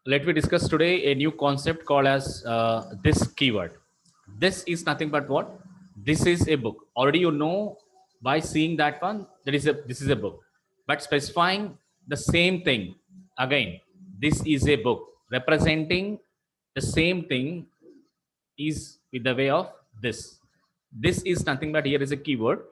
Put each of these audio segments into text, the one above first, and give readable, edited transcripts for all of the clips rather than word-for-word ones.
Let me discuss today a new concept called as this keyword. This is nothing but what? This is a book. Already you know by seeing that one that is a this is a book. But specifying the same thing again. This is a book representing the same thing is with the way of this. This is nothing but here is a keyword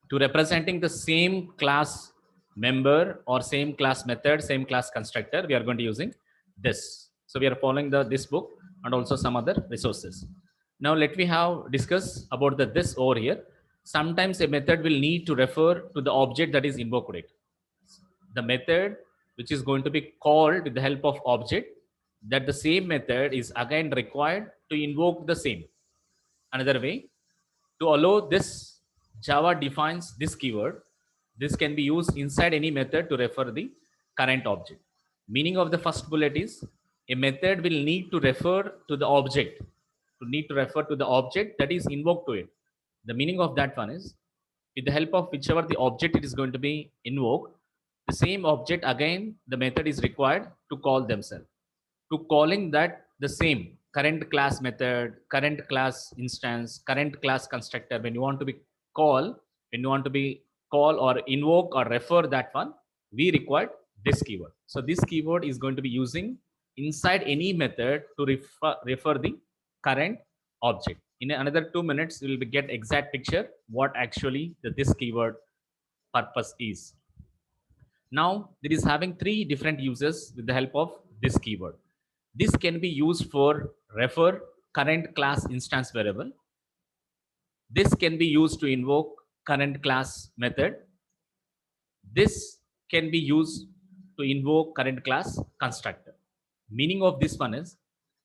to representing the same class member or same class method, same class constructor. We are going to using this. So we are following the this book and also some other resources. Now let me have discuss about the this over here. Sometimes a method will need to refer to the object that is invoked it. The method which is going to be called with the help of object, that the same method is again required to invoke the same. Another way to allow this, Java defines this keyword. This can be used inside any method to refer the current object. Meaning of the first bullet is a method will need to refer to the object, to need to refer to the object that is invoked to it. The meaning of that one is with the help of whichever the object it is going to be invoked, the same object again the method is required to call themselves. To calling that the same current class method, current class instance, current class constructor, when you want to be call, when you want to be call or invoke or refer that one, we require this keyword. So this keyword is going to be using inside any method to refer the current object. In another 2 minutes, we will get exact picture what actually this keyword purpose is. Now, there is having three different uses with the help of this keyword. This can be used for refer current class instance variable. This can be used to invoke current class method. This can be used to invoke current class constructor. Meaning of this one is,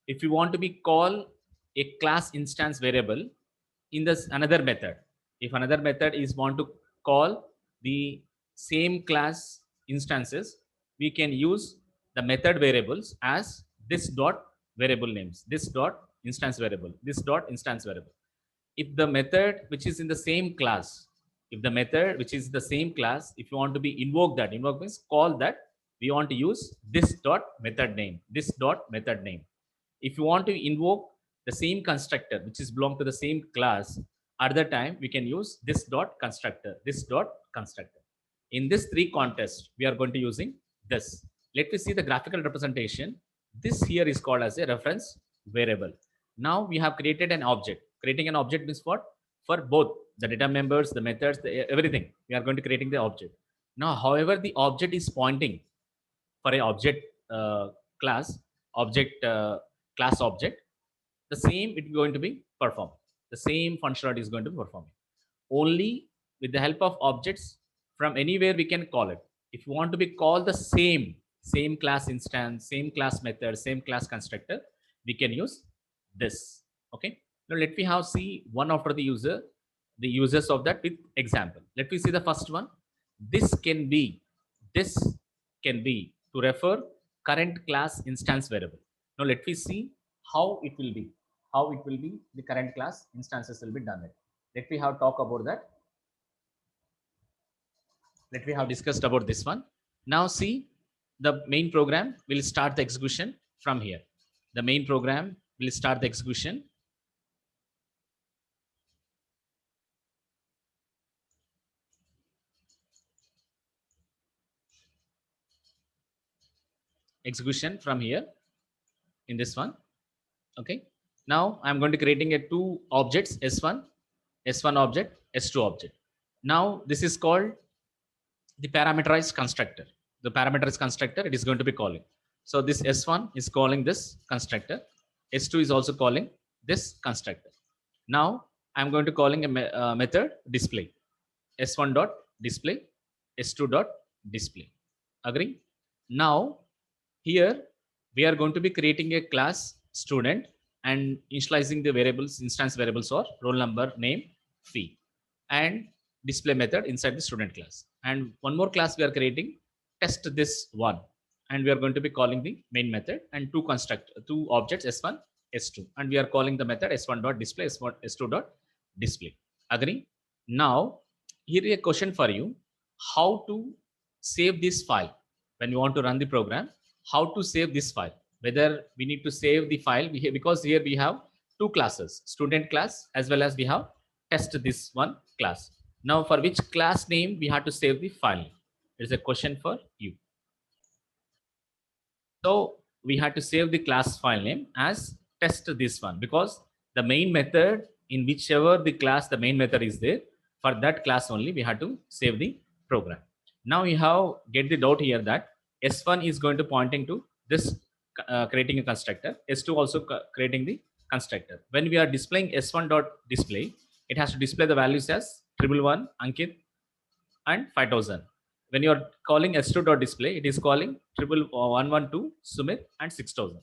if you want to be call a class instance variable in this another method, if another method is want to call the same class instances, we can use the method variables as this dot variable names, this dot instance variable, this dot instance variable. If the method which is in the same class, if the method which is the same class, if you want to be invoke that, invoke means call that, we want to use this dot method name, this dot method name. If you want to invoke the same constructor which is belong to the same class, at the time we can use this dot constructor, this dot constructor. In this three context we are going to using this. Let me see the graphical representation. This here is called as a reference variable. Now we have created an object. Creating an object means what? For both the data members, the methods, everything. We are going to creating the object. Now, however, the object is pointing for a object class, object class object, the same it is going to be performed. The same functionality is going to be performed. Only with the help of objects from anywhere we can call it. If you want to be called the same class instance, same class method, same class constructor, we can use this. Okay. Now let me have see one after the user, the users of that with example. Let me see the first one. This can be, this can be to refer current class instance variable. Now let me see how it will be, how it will be the current class instances will be done it. Let me have talk about that. Let me have discussed about this one. Now see, the main program will start the execution from here. The main program will start the execution. Execution from here in this one. Okay. Now I'm going to creating a two objects, S1 object, S2 object. Now this is called the parameterized constructor. The parameterized constructor it is going to be calling. So this S1 is calling this constructor. S2 is also calling this constructor. Now I'm going to calling a method display. S1 dot display, S2 dot display. Agree? Now here we are going to be creating a class student and initializing the variables, instance variables or roll number, name, fee, and display method inside the student class. And one more class we are creating, test this one, and we are going to be calling the main method and two objects S1, S2, and we are calling the method S1 dot display, S1, S2 dot display. Agree? Now here is a question for you: how to save this file when you want to run the program? How to save this file? whether we need to save the file because here we have two classes, student class as well as we have test this one class. Now for which class name we have to save the file? It's a question for you. So we had to save the class file name as test this one, because the main method in whichever the class the main method is there, for that class only we had to save the program. Now you have get the doubt here that S1 is going to pointing to this creating a constructor, S2 also creating the constructor. When we are displaying S1 dot display, it has to display the values as 111 Ankit and 5000. When you are calling S2 dot display, it is calling 112 Sumit and 6000.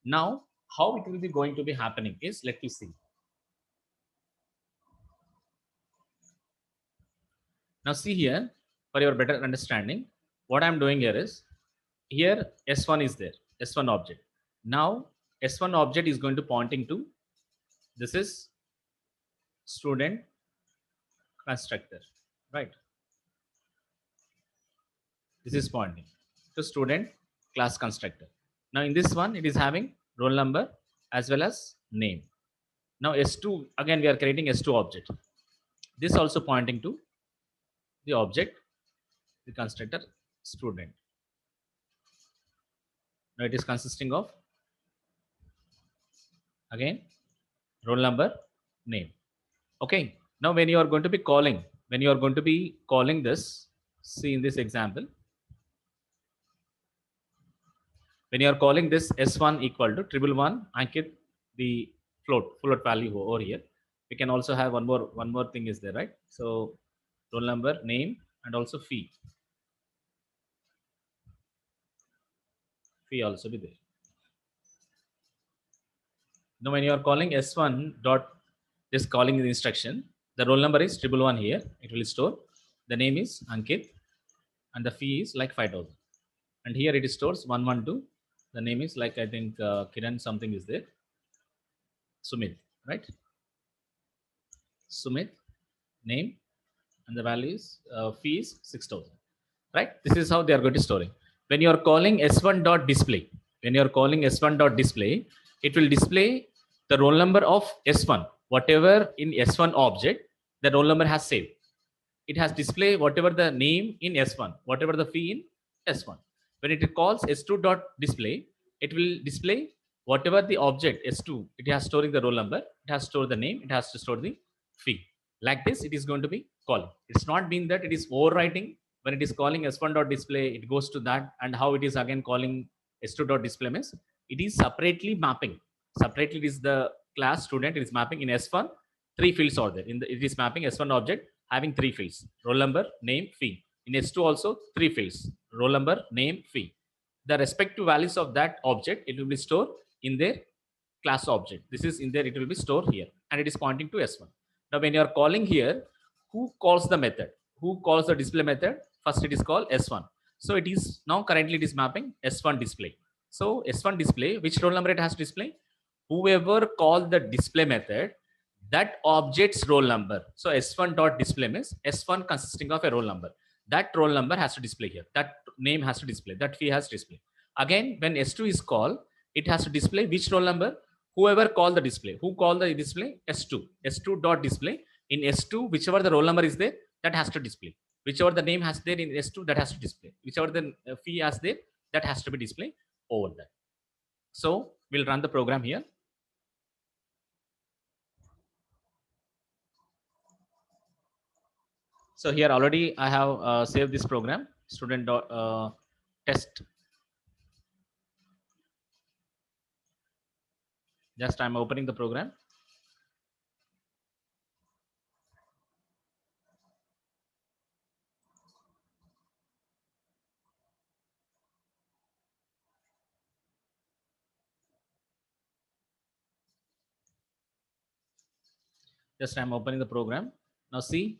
Now, how it will be going to be happening is, let me see. Now, see here, for your better understanding, what I'm doing here is, here S1 is there, S1 object. Now, S1 object is going to pointing to, this is student constructor, right? This is pointing to student class constructor. Now in this one, it is having roll number as well as name. Now S2, again we are creating S2 object. This also pointing to the object, the constructor student. Now it is consisting of, again, roll number, name. Okay. Now when you are going to be calling, this, see in this example, when you are calling this S1 equal to 111 Ankit, the float value over here, we can also have one more thing is there, right? So roll number, name, and also fee also be there. Now when you are calling S1 dot, just calling the instruction, the roll number is 111 here, it will store, the name is Ankit, and the fee is like 5000, and here it stores 112, the name is like, I think Kiran something is there, Sumit, right? Sumit, name, and the value is fee is 6000, right? This is how they are going to store it. When you are calling S1 dot display, it will display the roll number of S1, whatever in S1 object the roll number has saved. It has display whatever the name in S1, whatever the fee in S1. When it calls S2 dot display, it will display whatever the object S2, it has storing the roll number, it has stored the name, it has to store the fee. Like this, it is going to be calling. It's not been that it is overwriting. When it is calling S1 dot display, it goes to that, and how it is again calling S2 dot display means it is separately mapping. Separately, it is the class student, it is mapping in S1. Three fields are there. It is mapping S1 object having three fields: roll number, name, fee. In S2 also three fields: roll number, name, fee. The respective values of that object, it will be stored in their class object. This is in there, it will be stored here, and it is pointing to S1. Now when you are calling here, who calls the method? Who calls the display method? First it is called S1. So it is now currently it is mapping S1 display. So S1 display, which roll number it has to display? Whoever called the display method, that object's roll number. So S1 dot display means S1 consisting of a roll number. That roll number has to display here. That name has to display. That fee has to display. Again, when S2 is called, it has to display which roll number? Whoever called the display. Who called the display? S2. S2 dot display. In S2, whichever the roll number is there, that has to display. Whichever the name has there in S2, that has to display. Whichever the fee has there, that has to be displayed over there. So we'll run the program here. So here already I have saved this program, student test. Just I'm opening the program. Just I'm opening the program. Now see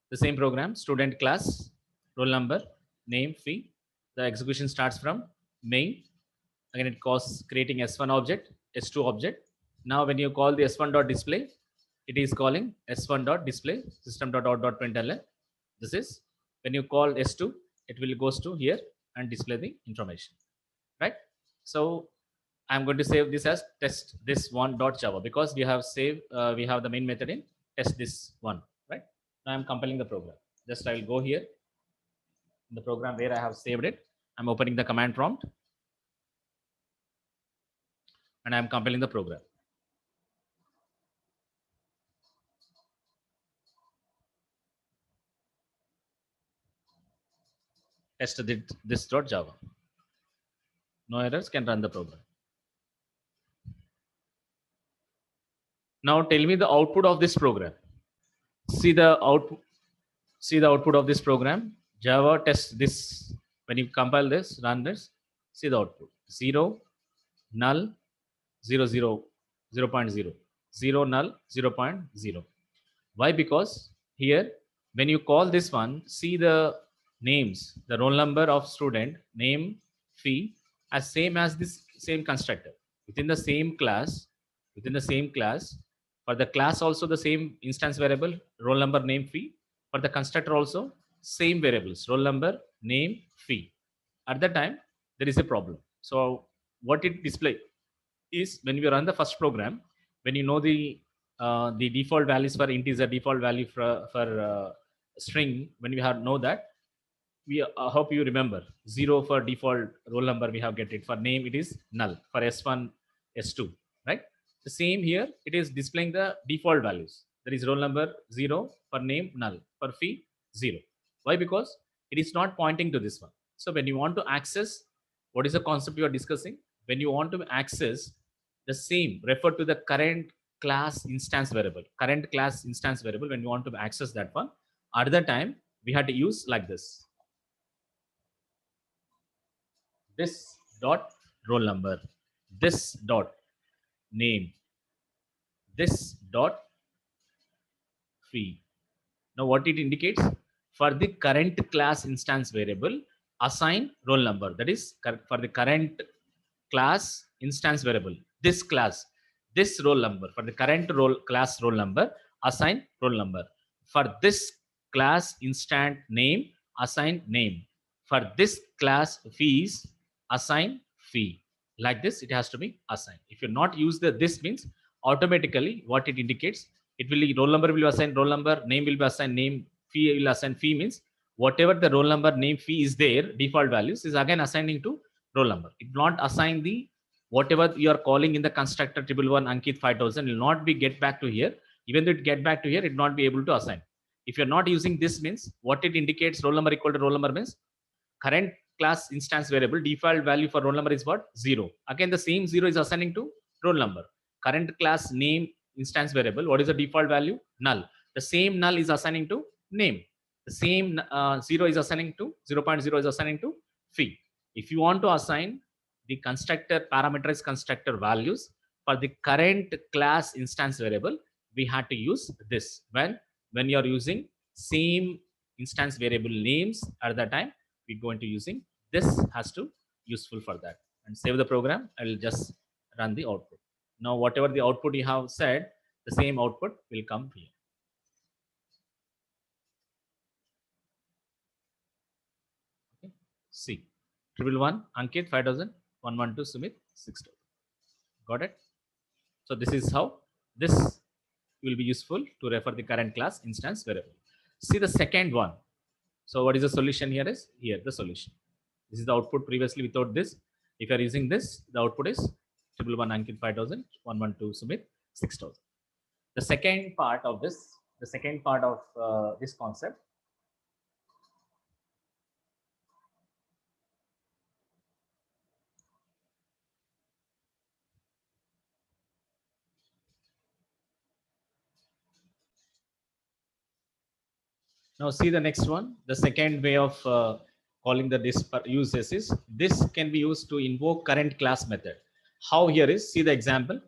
the same program, student class, roll number, name, fee. The execution starts from main. Again, it calls creating S1 object, S2 object. Now when you call the S1 dot display, it is calling S1 dot display system dot out dot println. This is when you call S2, it will goes to here and display the information, right? So I'm going to save this as test this one dot java because we have saved we have the main method in test this one, right? Now I'm compiling the program. Just I'll go here in the program where I have saved it. I'm opening the command prompt and I'm compiling the program. Test this dot java. No errors, can run the program. Now tell me the output of this program. See the output. See the output of this program. Java test this. When you compile this, run this. See the output. 0, null, 0, 0, 0, 0.0. 0, null, 0.0. Why? Because here, when you call this one, see the names, the roll number of student, name, fee, as same as this same constructor. Within the same class, for the class also the same instance variable, roll number, name, fee. For the constructor also, same variables, roll number, name, fee. At that time, there is a problem. So what it display is when we run the first program, when you know the default values for integer, default value for string, when we have know that, we hope you remember 0 for default roll number we have get it, for name it is null, for s1 s2, right? The same here, it is displaying the default values. There is roll number 0, for name null, for fee 0. Why? Because it is not pointing to this one. So when you want to access, what is the concept you are discussing? When you want to access the same, refer to the current class instance variable, when you want to access that one, at the time we had to use like this dot roll number, this dot name, this dot fee. Now what it indicates, for the current class instance variable, assign roll number. That is for the current class instance variable, this class, this roll number, for the current class roll number, assign roll number. For this class instant name, assign name. For this class fees, assign fee. Like this, it has to be assigned. If you not use this means automatically what it indicates, it will roll number will be assigned roll number, name will be assigned name, fee will assign fee, means whatever the roll number, name, fee is there, default values is again assigning to roll number. It will not assign the whatever you are calling in the constructor 111 Ankit 5000 will not be get back to here. Even though it get back to here, it will not be able to assign. If you're not using this means what it indicates, roll number equal to roll number means current class instance variable default value for roll number is what? 0. Again the same 0 is assigning to roll number. Current class name instance variable, what is the default value? Null. The same null is assigning to name. The same 0 is assigning to 0.0 is assigning to fee. If you want to assign the constructor parameterized constructor values for the current class instance variable, we had to use this when you are using same instance variable names. At that time we're going to using this, has to useful for that. And save the program. I will just run the output. Now whatever the output you have said, the same output will come here. Okay. See, 111 Ankit 5000, 112 Sumit 6000. Got it? So this is how this will be useful to refer the current class instance variable. See the second one. So what is the solution here is here the solution. This is the output previously without this. If you are using this, the output is 111 Ankit 5000, 112 Sumit 6000. The second part of this, this concept. Now see the next one. The second way of calling the this uses is this can be used to invoke current class method. How here is, see the example.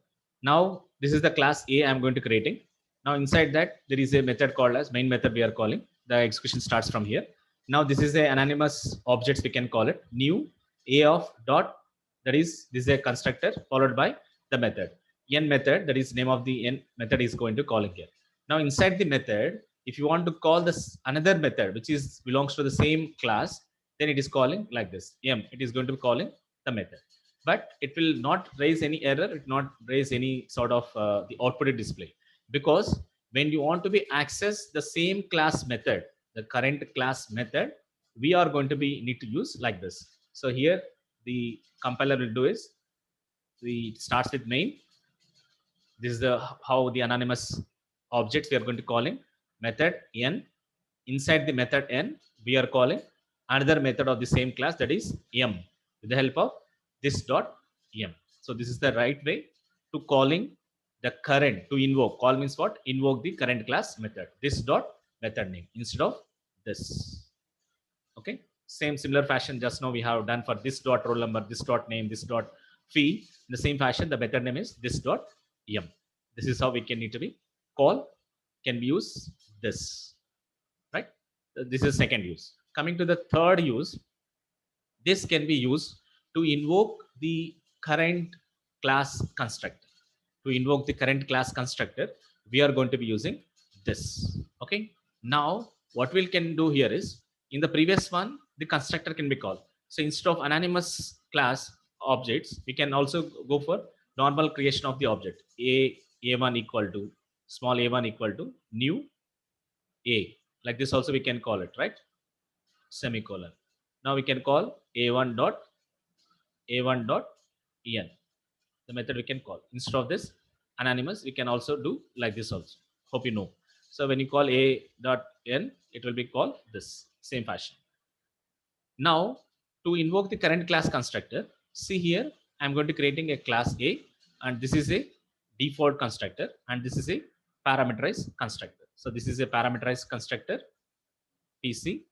Now this is the class A I'm going to creating. Now inside that there is a method called as main method we are calling. The execution starts from here. Now this is a anonymous objects, we can call it new A of dot, that is this is a constructor followed by the method n method, that is name of the n method is going to calling here. Now inside the method, if you want to call this another method which is belongs to the same class, then it is calling like this m, it is going to be calling the method. but it will not raise any error. It will not raise any sort of the output display, because when you want to be access the same class method, the current class method, we are going to be need to use like this. So here the compiler will do is, we starts with main. This is the how the anonymous objects we are going to call in method n. Inside the method n, we are calling another method of the same class, that is m, with the help of this dot m. So this is the right way to calling the current, to invoke. Call means what? Invoke the current class method, this dot method name instead of this. Okay, same similar fashion just now we have done for this dot roll number, this dot name, this dot fee. In the same fashion, the method name is this dot m. This is how we can need to be call, can we use this, right? This is second use. Coming to the third use, this can be used to invoke the current class constructor. To invoke the current class constructor, we are going to be using this. Okay, now what we can do here is, in the previous one the constructor can be called, so instead of anonymous class objects, we can also go for normal creation of the object. A1 equal to small a1 equal to new a, like this also we can call it, right? Semicolon. Now we can call a1 dot en, the method we can call. Instead of this anonymous, we can also do like this also. Hope you know. So when you call a dot n, it will be called this same fashion. Now to invoke the current class constructor, see here I'm going to creating a class a, and this is a default constructor, and this is a parameterized constructor. So this is a parameterized constructor, pc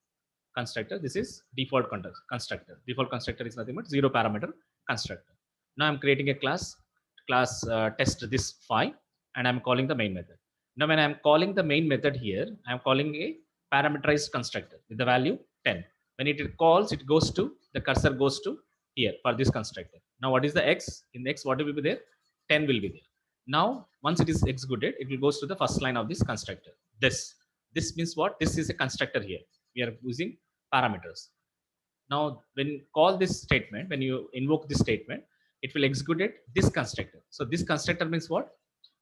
constructor. This is default constructor. Default constructor is nothing but zero parameter constructor. Now I'm creating a class test this phi, and I'm calling the main method. Now when I'm calling the main method here, I'm calling a parameterized constructor with the value 10. When it calls, it goes to, the cursor goes to here for this constructor. Now what is the x? In the x, what will be there? 10 will be there. Now once it is executed, it will goes to the first line of this constructor. This means what? This is a constructor here. We are using parameters. Now when you call this statement, when you invoke this statement, it will execute it, this constructor. So this constructor means what?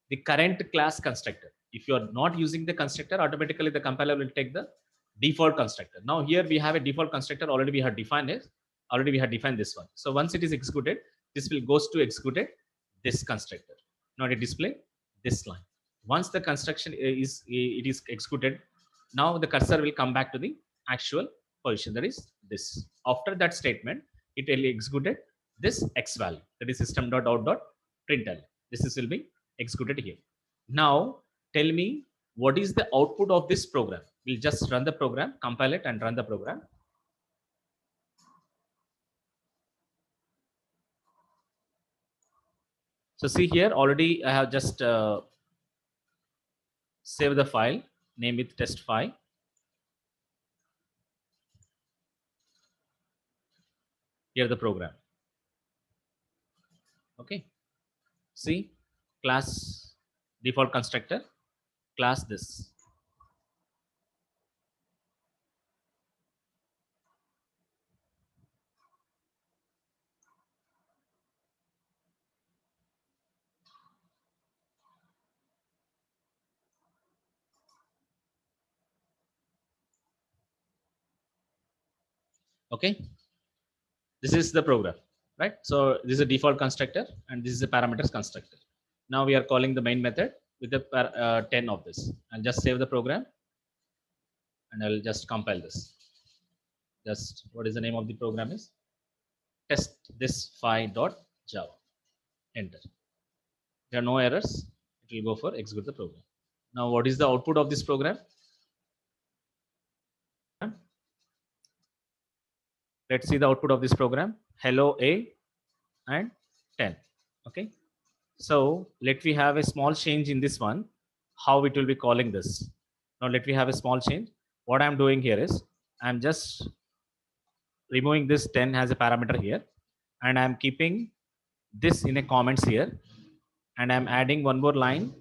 The current class constructor. If you are not using the constructor, automatically the compiler will take the default constructor. Now here we have a default constructor, already we have defined it. Already we have defined this one. So once it is executed, this will goes to execute it, this constructor. Now it display this line. Once the construction is it is executed, now the cursor will come back to the actual position, that is this. After that statement, it will execute this x value, that is system.out.println. This is will be executed here. Now tell me, what is the output of this program? We'll just run the program, compile it and run the program. So see here, already I have just saved the file, name it test file. Here the program. Okay, see, class default constructor, class this. Okay, this is the program, right? So this is a default constructor and this is a parameters constructor. Now we are calling the main method with the 10 of this. I'll just save the program and I'll just compile this. Just what is the name of the program is test this phi.java. Enter. There are no errors. It will go for execute the program. Now what is the output of this program? Let's see the output of this program. Hello a and 10. Okay, so let me have a small change in this one, how it will be calling this. Now let me have a small change. What I'm doing here is I'm just removing this 10 as a parameter here, and I'm keeping this in a comments here, and I'm adding one more line.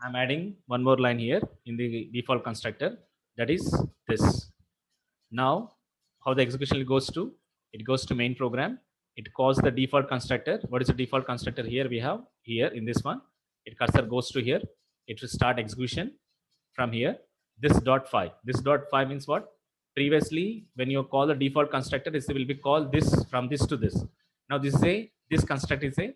I'm adding one more line here in the default constructor, that is this. Now, how the execution goes to? It goes to main program. It calls the default constructor. What is the default constructor here? We have here in this one. It cursor goes to here. It will start execution from here. This dot 5. This dot 5 means what? Previously, when you call the default constructor, this will be called this from this to this. Now this constructor is a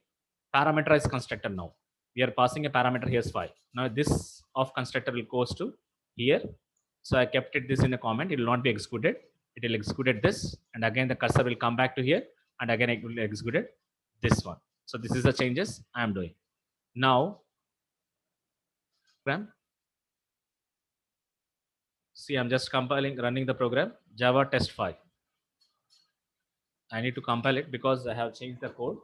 parameterized constructor now. We are passing a parameter, here's 5. Now this of constructor will goes to here. So I kept it this in a comment. It will not be executed. It will execute this, and again the cursor will come back to here, and again it will execute this one. So this is the changes I am doing. Now, see, I'm just compiling, running the program, Java test file. I need to compile it because I have changed the code.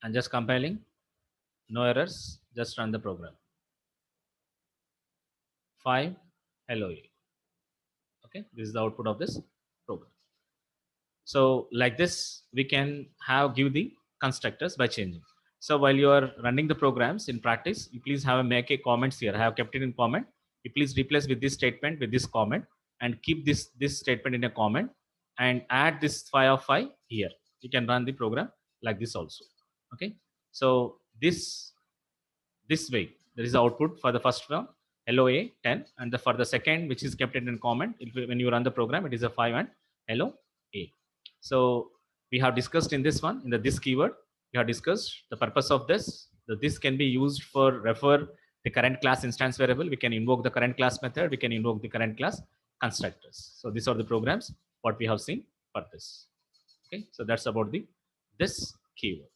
I'm just compiling, no errors, just run the program. 5 LOA. Okay, this is the output of this program. So like this, we can give the constructors by changing. So while you are running the programs in practice, you please make a comments here. I have kept it in comment. You please replace with this statement with this comment, and keep this statement in a comment, and add this 5 of 5 here. You can run the program like this also. Okay. So this way, there is the output for the first one, LOA 10, and for the second, which is kept in comment, when you run the program, it is a 5 and LOA. So we have discussed in this one, in the this keyword, we have discussed the purpose of this. This can be used for refer the current class instance variable. We can invoke the current class method. We can invoke the current class constructors. So these are the programs what we have seen for this. Okay, so that's about this keyword.